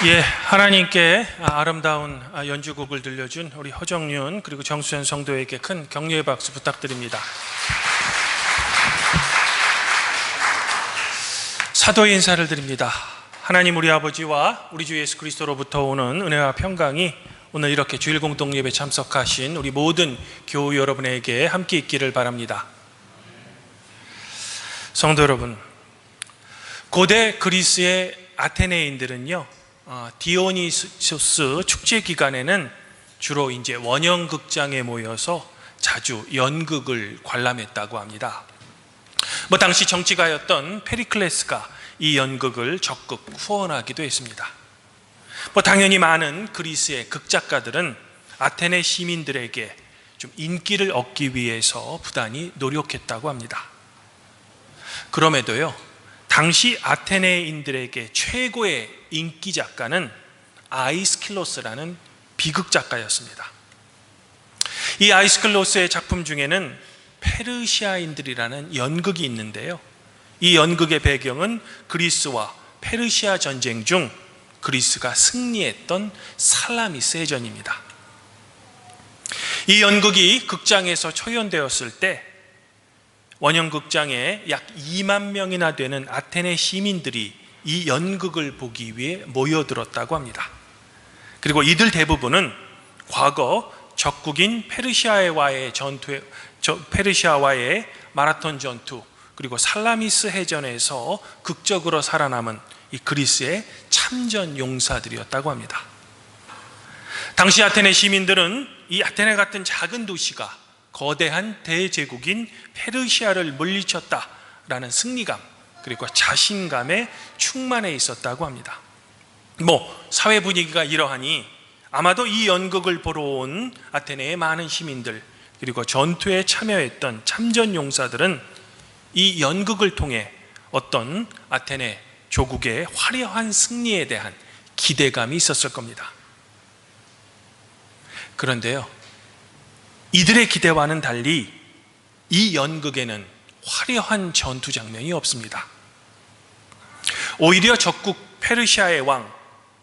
하나님께 아름다운 연주곡을 들려준 우리 허정윤 그리고 정수현 성도에게 큰 격려의 박수 부탁드립니다. 사도의 인사를 드립니다. 하나님 우리 아버지와 우리 주 예수 그리스도로부터 오는 은혜와 평강이 오늘 이렇게 주일 공동 예배 참석하신 우리 모든 교우 여러분에게 함께 있기를 바랍니다. 성도 여러분, 고대 그리스의 아테네인들은요, 디오니소스 축제 기간에는 주로 이제 원형극장에 모여서 자주 연극을 관람했다고 합니다. 당시 정치가였던 페리클레스가 이 연극을 적극 후원하기도 했습니다. 당연히 많은 그리스의 극작가들은 아테네 시민들에게 좀 인기를 얻기 위해서 부단히 노력했다고 합니다. 그럼에도요, 당시 아테네인들에게 최고의 인기 작가는 아이스킬로스라는 비극 작가였습니다. 이 아이스킬로스의 작품 중에는 페르시아인들이라는 연극이 있는데요, 이 연극의 배경은 그리스와 페르시아 전쟁 중 그리스가 승리했던 살라미스 해전입니다. 이 연극이 극장에서 초연되었을 때 원형극장에 약 2만 명이나 되는 아테네 시민들이 이 연극을 보기 위해 모여들었다고 합니다. 그리고 이들 대부분은 과거 적국인 페르시아와의 마라톤 전투, 그리고 살라미스 해전에서 극적으로 살아남은 이 그리스의 참전 용사들이었다고 합니다. 당시 아테네 시민들은 이 아테네 같은 작은 도시가 거대한 대제국인 페르시아를 물리쳤다라는 승리감, 그리고 자신감에 충만해 있었다고 합니다. 사회 분위기가 이러하니 아마도 이 연극을 보러 온 아테네의 많은 시민들, 그리고 전투에 참여했던 참전 용사들은 이 연극을 통해 어떤 아테네 조국의 화려한 승리에 대한 기대감이 있었을 겁니다. 그런데요, 이들의 기대와는 달리 이 연극에는 화려한 전투 장면이 없습니다. 오히려 적국 페르시아의 왕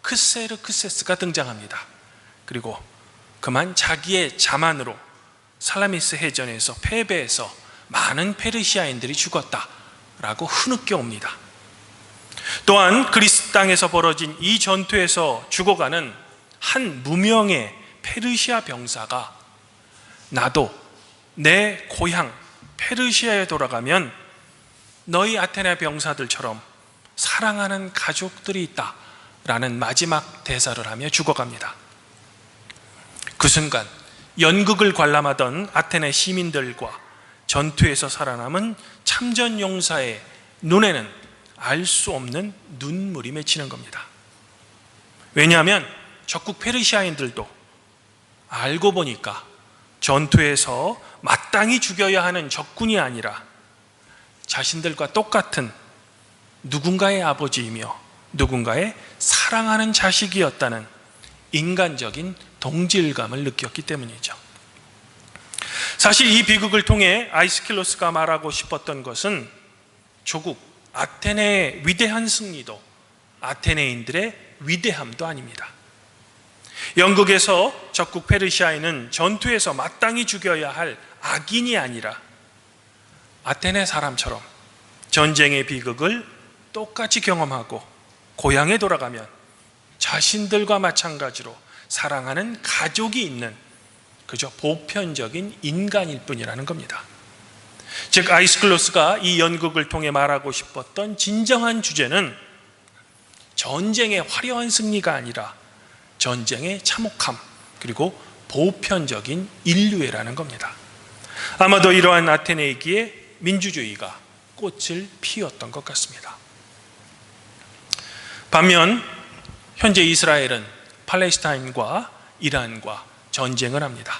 크세르크세스가 등장합니다. 그리고 그만 자기의 자만으로 살라미스 해전에서 패배해서 많은 페르시아인들이 죽었다라고 흐느껴 옵니다. 또한 그리스 땅에서 벌어진 이 전투에서 죽어가는 한 무명의 페르시아 병사가 나도 내 고향 페르시아에 돌아가면 너희 아테네 병사들처럼 사랑하는 가족들이 있다라는 마지막 대사를 하며 죽어갑니다. 그 순간 연극을 관람하던 아테네 시민들과 전투에서 살아남은 참전 용사의 눈에는 알 수 없는 눈물이 맺히는 겁니다. 왜냐하면 적국 페르시아인들도 알고 보니까 전투에서 마땅히 죽여야 하는 적군이 아니라 자신들과 똑같은 누군가의 아버지이며 누군가의 사랑하는 자식이었다는 인간적인 동질감을 느꼈기 때문이죠. 사실 이 비극을 통해 아이스킬로스가 말하고 싶었던 것은 조국 아테네의 위대한 승리도 아테네인들의 위대함도 아닙니다. 연극에서 적국 페르시아인은 전투에서 마땅히 죽여야 할 악인이 아니라 아테네 사람처럼 전쟁의 비극을 똑같이 경험하고 고향에 돌아가면 자신들과 마찬가지로 사랑하는 가족이 있는 그저 보편적인 인간일 뿐이라는 겁니다. 즉 아이스클로스가 이 연극을 통해 말하고 싶었던 진정한 주제는 전쟁의 화려한 승리가 아니라 전쟁의 참혹함, 그리고 보편적인 인류애라는 겁니다. 아마도 이러한 아테네이기에 민주주의가 꽃을 피웠던 것 같습니다. 반면 현재 이스라엘은 팔레스타인과 이란과 전쟁을 합니다.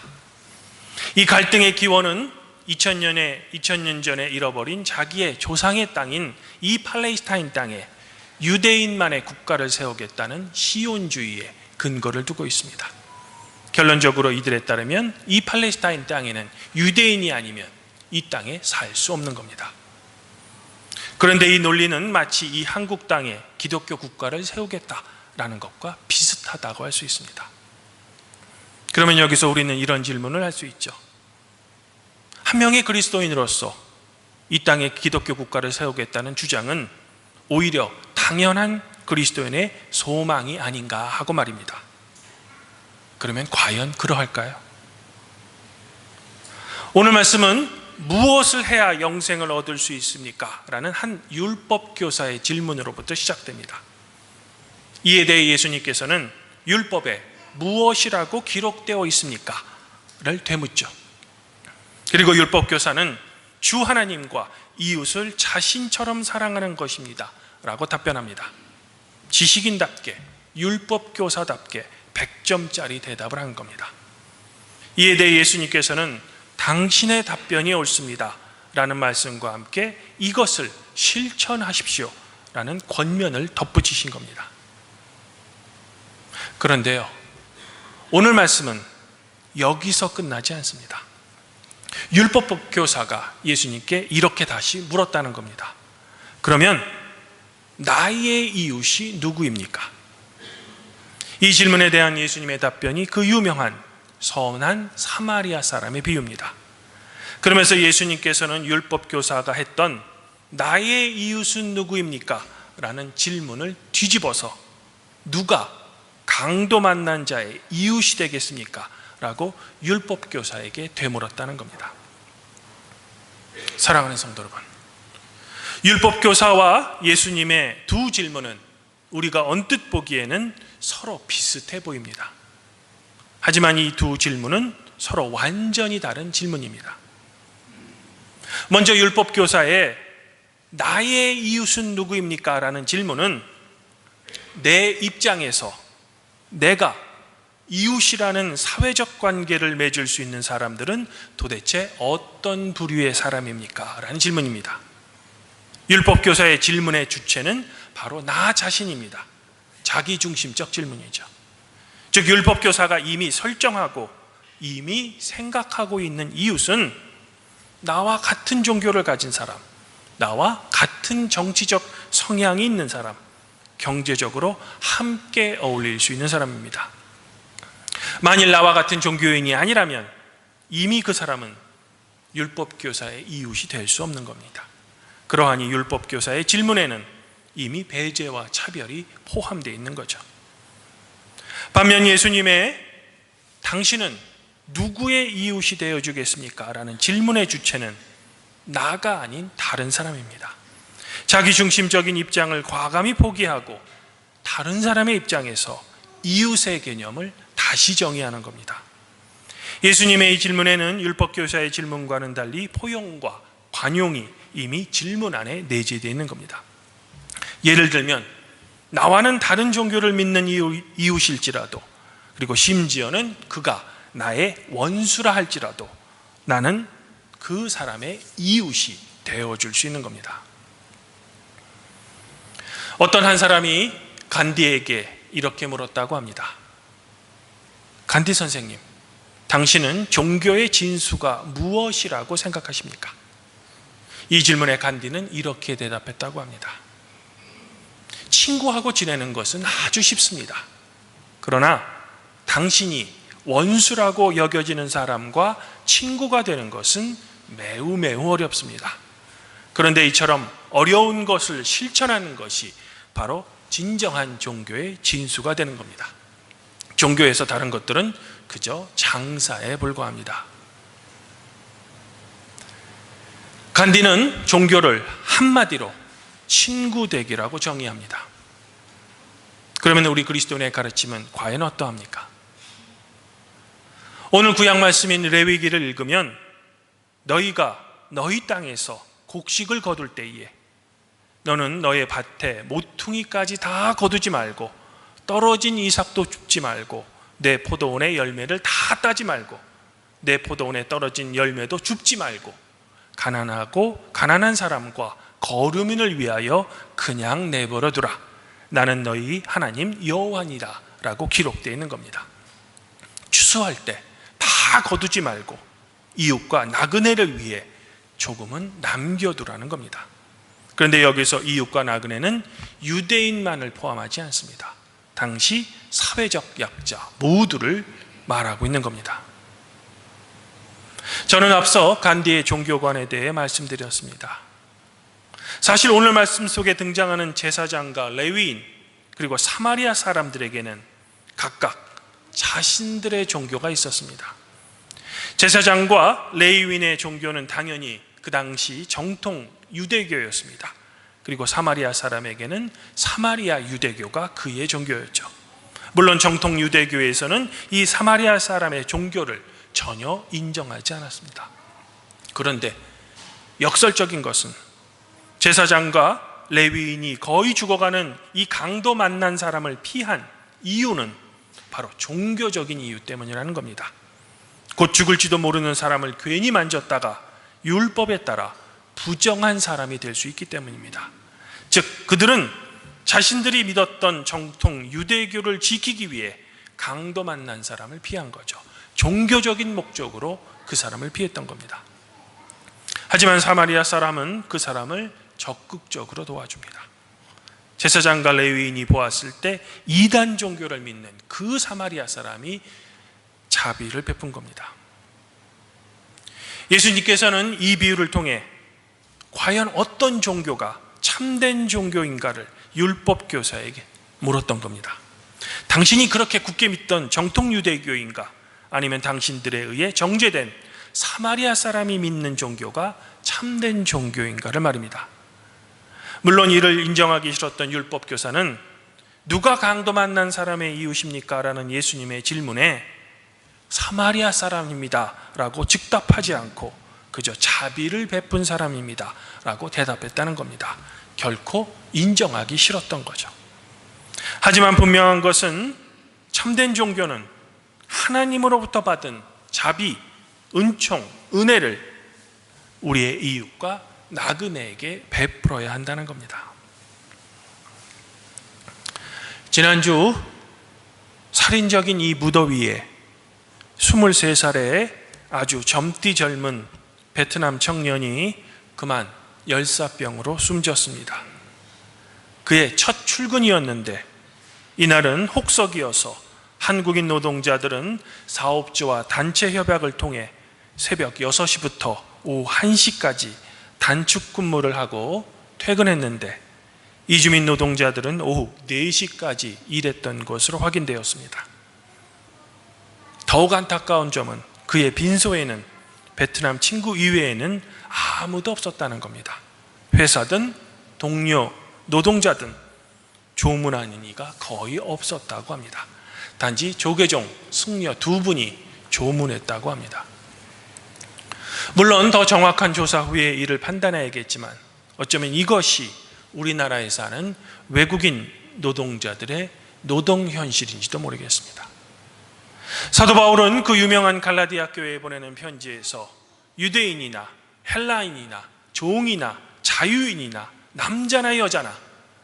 이 갈등의 기원은 2000년 전에 잃어버린 자기의 조상의 땅인 이 팔레스타인 땅에 유대인만의 국가를 세우겠다는 시온주의의 근거를 두고 있습니다. 결론적으로 이들에 따르면 이 팔레스타인 땅에는 유대인이 아니면 이 땅에 살 수 없는 겁니다. 그런데 이 논리는 마치 이 한국 땅에 기독교 국가를 세우겠다 라는 것과 비슷하다고 할 수 있습니다. 그러면 여기서 우리는 이런 질문을 할 수 있죠. 한 명의 그리스도인으로서 이 땅에 기독교 국가를 세우겠다는 주장은 오히려 당연한 그리스도인의 소망이 아닌가 하고 말입니다. 그러면 과연 그러할까요? 오늘 말씀은 무엇을 해야 영생을 얻을 수 있습니까? 라는 한 율법 교사의 질문으로부터 시작됩니다. 이에 대해 예수님께서는 율법에 무엇이라고 기록되어 있습니까? 를 되묻죠. 그리고 율법 교사는 주 하나님과 이웃을 자신처럼 사랑하는 것입니다 라고 답변합니다. 지식인답게, 율법 교사답게 100점짜리 대답을 한 겁니다. 이에 대해 예수님께서는 당신의 답변이 옳습니다 라는 말씀과 함께 이것을 실천하십시오 라는 권면을 덧붙이신 겁니다. 그런데요, 오늘 말씀은 여기서 끝나지 않습니다. 율법 교사가 예수님께 이렇게 다시 물었다는 겁니다. 그러면 나의 이웃이 누구입니까? 이 질문에 대한 예수님의 답변이 그 유명한 선한 사마리아 사람의 비유입니다. 그러면서 예수님께서는 율법 교사가 했던 나의 이웃은 누구입니까? 라는 질문을 뒤집어서 누가 강도 만난 자의 이웃이 되겠습니까? 라고 율법 교사에게 되물었다는 겁니다. 사랑하는 성도 여러분, 율법 교사와 예수님의 두 질문은 우리가 언뜻 보기에는 서로 비슷해 보입니다. 하지만 이 두 질문은 서로 완전히 다른 질문입니다. 먼저 율법 교사의 나의 이웃은 누구입니까? 라는 질문은 내 입장에서 내가 이웃이라는 사회적 관계를 맺을 수 있는 사람들은 도대체 어떤 부류의 사람입니까? 라는 질문입니다. 율법 교사의 질문의 주체는 바로 나 자신입니다. 자기중심적 질문이죠. 즉 율법 교사가 이미 설정하고 이미 생각하고 있는 이웃은 나와 같은 종교를 가진 사람, 나와 같은 정치적 성향이 있는 사람, 경제적으로 함께 어울릴 수 있는 사람입니다. 만일 나와 같은 종교인이 아니라면 이미 그 사람은 율법 교사의 이웃이 될 수 없는 겁니다. 그러하니 율법 교사의 질문에는 이미 배제와 차별이 포함되어 있는 거죠. 반면 예수님의 당신은 누구의 이웃이 되어 주겠습니까? 라는 질문의 주체는 나가 아닌 다른 사람입니다. 자기중심적인 입장을 과감히 포기하고 다른 사람의 입장에서 이웃의 개념을 다시 정의하는 겁니다. 예수님의 이 질문에는 율법교사의 질문과는 달리 포용과 관용이 이미 질문 안에 내재되어 있는 겁니다. 예를 들면 나와는 다른 종교를 믿는 이웃일지라도, 그리고 심지어는 그가 나의 원수라 할지라도 나는 그 사람의 이웃이 되어줄 수 있는 겁니다. 어떤 한 사람이 간디에게 이렇게 물었다고 합니다. 간디 선생님, 당신은 종교의 진수가 무엇이라고 생각하십니까? 이 질문에 간디는 이렇게 대답했다고 합니다. 친구하고 지내는 것은 아주 쉽습니다. 그러나 당신이 원수라고 여겨지는 사람과 친구가 되는 것은 매우 어렵습니다. 그런데 이처럼 어려운 것을 실천하는 것이 바로 진정한 종교의 진수가 되는 겁니다. 종교에서 다른 것들은 그저 장사에 불과합니다. 간디는 종교를 한마디로 친구 되기라고 정의합니다. 그러면 우리 그리스도인의 가르침은 과연 어떠합니까? 오늘 구약 말씀인 레위기를 읽으면 너희가 너희 땅에서 곡식을 거둘 때에 너는 너의 밭에 모퉁이까지 다 거두지 말고 떨어진 이삭도 줍지 말고 내 포도원의 열매를 다 따지 말고 내 포도원에 떨어진 열매도 줍지 말고 가난하고 가난한 사람과 거류민을 위하여 그냥 내버려 두라. 나는 너희 하나님 여호와니라 라고 기록되어 있는 겁니다. 추수할 때 다 거두지 말고 이웃과 나그네를 위해 조금은 남겨두라는 겁니다. 그런데 여기서 이웃과 나그네는 유대인만을 포함하지 않습니다. 당시 사회적 약자 모두를 말하고 있는 겁니다. 저는 앞서 간디의 종교관에 대해 말씀드렸습니다. 사실 오늘 말씀 속에 등장하는 제사장과 레위인 그리고 사마리아 사람들에게는 각각 자신들의 종교가 있었습니다. 제사장과 레위인의 종교는 당연히 그 당시 정통 유대교였습니다. 그리고 사마리아 사람에게는 사마리아 유대교가 그의 종교였죠. 물론 정통 유대교에서는 이 사마리아 사람의 종교를 전혀 인정하지 않았습니다. 그런데 역설적인 것은 제사장과 레위인이 거의 죽어가는 이 강도 만난 사람을 피한 이유는 바로 종교적인 이유 때문이라는 겁니다. 곧 죽을지도 모르는 사람을 괜히 만졌다가 율법에 따라 부정한 사람이 될 수 있기 때문입니다. 즉 그들은 자신들이 믿었던 정통 유대교를 지키기 위해 강도 만난 사람을 피한 거죠. 종교적인 목적으로 그 사람을 피했던 겁니다. 하지만 사마리아 사람은 그 사람을 적극적으로 도와줍니다. 제사장과 레위인이 보았을 때 이단 종교를 믿는 그 사마리아 사람이 자비를 베푼 겁니다. 예수님께서는 이 비유를 통해 과연 어떤 종교가 참된 종교인가를 율법교사에게 물었던 겁니다. 당신이 그렇게 굳게 믿던 정통 유대교인가, 아니면 당신들에 의해 정죄된 사마리아 사람이 믿는 종교가 참된 종교인가를 말입니다. 물론 이를 인정하기 싫었던 율법교사는 누가 강도 만난 사람의 이웃입니까? 라는 예수님의 질문에 사마리아 사람입니다 라고 즉답하지 않고 그저 자비를 베푼 사람입니다 라고 대답했다는 겁니다. 결코 인정하기 싫었던 거죠. 하지만 분명한 것은 참된 종교는 하나님으로부터 받은 자비, 은총, 은혜를 우리의 이웃과 나그네에게 베풀어야 한다는 겁니다. 지난주 살인적인 이 무더위에 23살의 아주 젊디 젊은 베트남 청년이 그만 열사병으로 숨졌습니다. 그의 첫 출근이었는데 이날은 혹석이어서 한국인 노동자들은 사업주와 단체 협약을 통해 새벽 6시부터 오후 1시까지 단축 근무를 하고 퇴근했는데 이주민 노동자들은 오후 4시까지 일했던 것으로 확인되었습니다. 더욱 안타까운 점은 그의 빈소에는 베트남 친구 이외에는 아무도 없었다는 겁니다. 회사든 동료, 노동자든 조문하는 이가 거의 없었다고 합니다. 단지 조계종, 승려 두 분이 조문했다고 합니다. 물론 더 정확한 조사 후에 이를 판단해야겠지만 어쩌면 이것이 우리나라에 사는 외국인 노동자들의 노동 현실인지도 모르겠습니다. 사도 바울은 그 유명한 갈라디아 교회에 보내는 편지에서 유대인이나 헬라인이나 종이나 자유인이나 남자나 여자나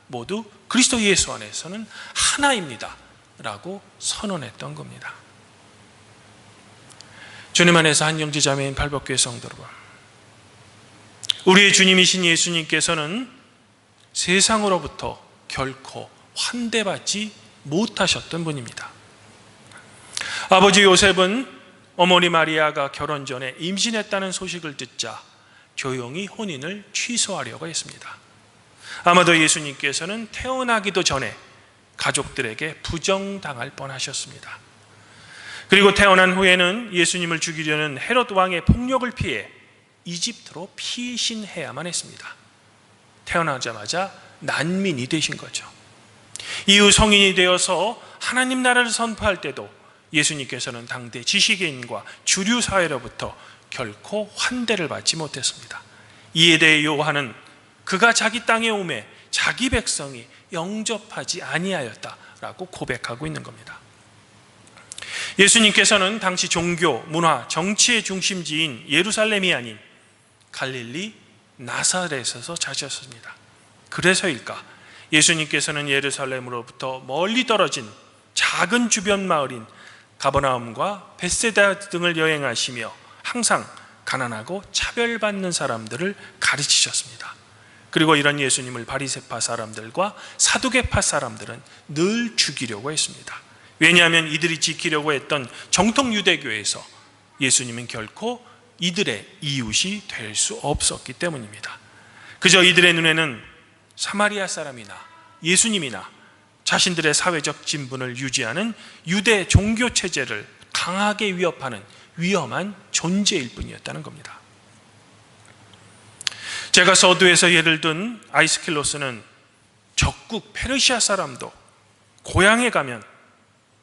모두 그리스도 예수 안에서는 하나입니다 라고 선언했던 겁니다. 주님 안에서 한영지 자매인 팔복교회 성도 여러분, 우리의 주님이신 예수님께서는 세상으로부터 결코 환대받지 못하셨던 분입니다. 아버지 요셉은 어머니 마리아가 결혼 전에 임신했다는 소식을 듣자 조용히 혼인을 취소하려고 했습니다. 아마도 예수님께서는 태어나기도 전에 가족들에게 부정당할 뻔하셨습니다. 그리고 태어난 후에는 예수님을 죽이려는 헤롯 왕의 폭력을 피해 이집트로 피신해야만 했습니다. 태어나자마자 난민이 되신 거죠. 이후 성인이 되어서 하나님 나라를 선포할 때도 예수님께서는 당대 지식인과 주류 사회로부터 결코 환대를 받지 못했습니다. 이에 대해 요한은 그가 자기 땅에 오매 자기 백성이 영접하지 아니하였다라고 고백하고 있는 겁니다. 예수님께서는 당시 종교, 문화, 정치의 중심지인 예루살렘이 아닌 갈릴리 나사렛에서 자셨습니다. 그래서일까? 예수님께서는 예루살렘으로부터 멀리 떨어진 작은 주변 마을인 가버나움과 벳세다 등을 여행하시며 항상 가난하고 차별받는 사람들을 가르치셨습니다. 그리고 이런 예수님을 바리새파 사람들과 사두개파 사람들은 늘 죽이려고 했습니다. 왜냐하면 이들이 지키려고 했던 정통 유대교에서 예수님은 결코 이들의 이웃이 될 수 없었기 때문입니다. 그저 이들의 눈에는 사마리아 사람이나 예수님이나 자신들의 사회적 진분을 유지하는 유대 종교 체제를 강하게 위협하는 위험한 존재일 뿐이었다는 겁니다. 제가 서두에서 예를 든 아이스킬로스는 적국 페르시아 사람도 고향에 가면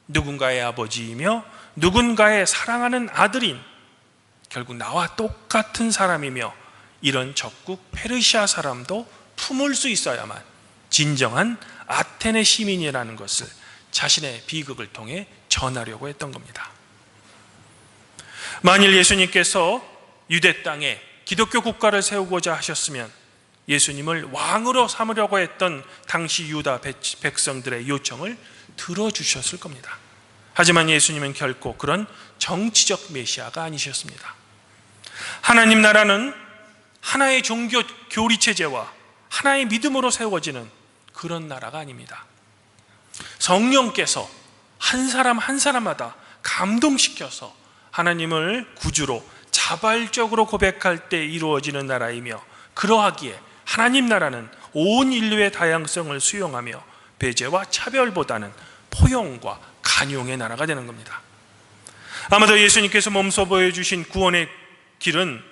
누군가의 아버지이며 누군가의 사랑하는 아들인 결국 나와 똑같은 사람이며 이런 적국 페르시아 사람도 품을 수 있어야만 진정한 아테네 시민이라는 것을 자신의 비극을 통해 전하려고 했던 겁니다. 만일 예수님께서 유대 땅에 기독교 국가를 세우고자 하셨으면 예수님을 왕으로 삼으려고 했던 당시 유다 백성들의 요청을 들어주셨을 겁니다. 하지만 예수님은 결코 그런 정치적 메시아가 아니셨습니다. 하나님 나라는 하나의 종교 교리 체제와 하나의 믿음으로 세워지는 그런 나라가 아닙니다. 성령께서 한 사람 한 사람마다 감동시켜서 하나님을 구주로 자발적으로 고백할 때 이루어지는 나라이며, 그러하기에 하나님 나라는 온 인류의 다양성을 수용하며 배제와 차별보다는 포용과 간용의 나라가 되는 겁니다. 아마도 예수님께서 몸소 보여주신 구원의 길은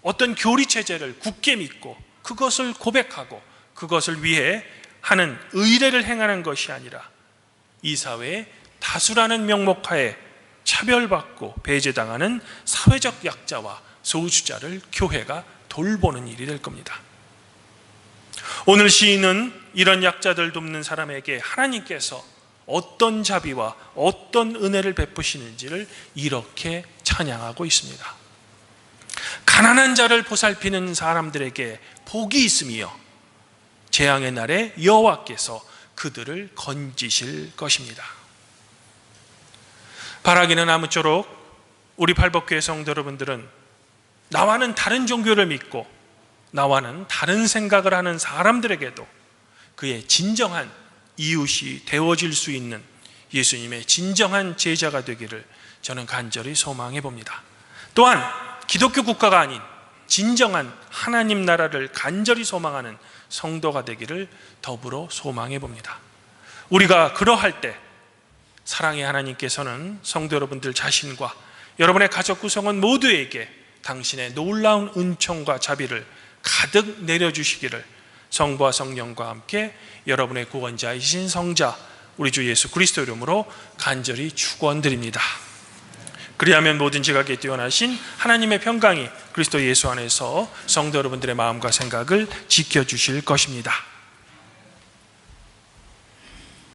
어떤 교리체제를 굳게 믿고 그것을 고백하고 그것을 위해 하는 의례를 행하는 것이 아니라 이 사회의 다수라는 명목하에 차별받고 배제당하는 사회적 약자와 소수자를 교회가 돌보는 일이 될 겁니다. 오늘 시인은 이런 약자들 돕는 사람에게 하나님께서 어떤 자비와 어떤 은혜를 베푸시는지를 이렇게 찬양하고 있습니다. 가난한 자를 보살피는 사람들에게 복이 있으며 재앙의 날에 여호와께서 그들을 건지실 것입니다. 바라기는 아무쪼록 우리 팔복교회 성도 여러분들은 나와는 다른 종교를 믿고 나와는 다른 생각을 하는 사람들에게도 그의 진정한 이웃이 되어질 수 있는 예수님의 진정한 제자가 되기를 저는 간절히 소망해 봅니다. 또한 기독교 국가가 아닌 진정한 하나님 나라를 간절히 소망하는 성도가 되기를 더불어 소망해 봅니다. 우리가 그러할 때 사랑의 하나님께서는 성도 여러분들 자신과 여러분의 가족 구성원 모두에게 당신의 놀라운 은총과 자비를 가득 내려주시기를 성부와 성령과 함께 여러분의 구원자이신 성자 우리 주 예수 그리스도 이름으로 간절히 축원드립니다. 그리하면 모든 지각에 뛰어나신 하나님의 평강이 그리스도 예수 안에서 성도 여러분들의 마음과 생각을 지켜주실 것입니다.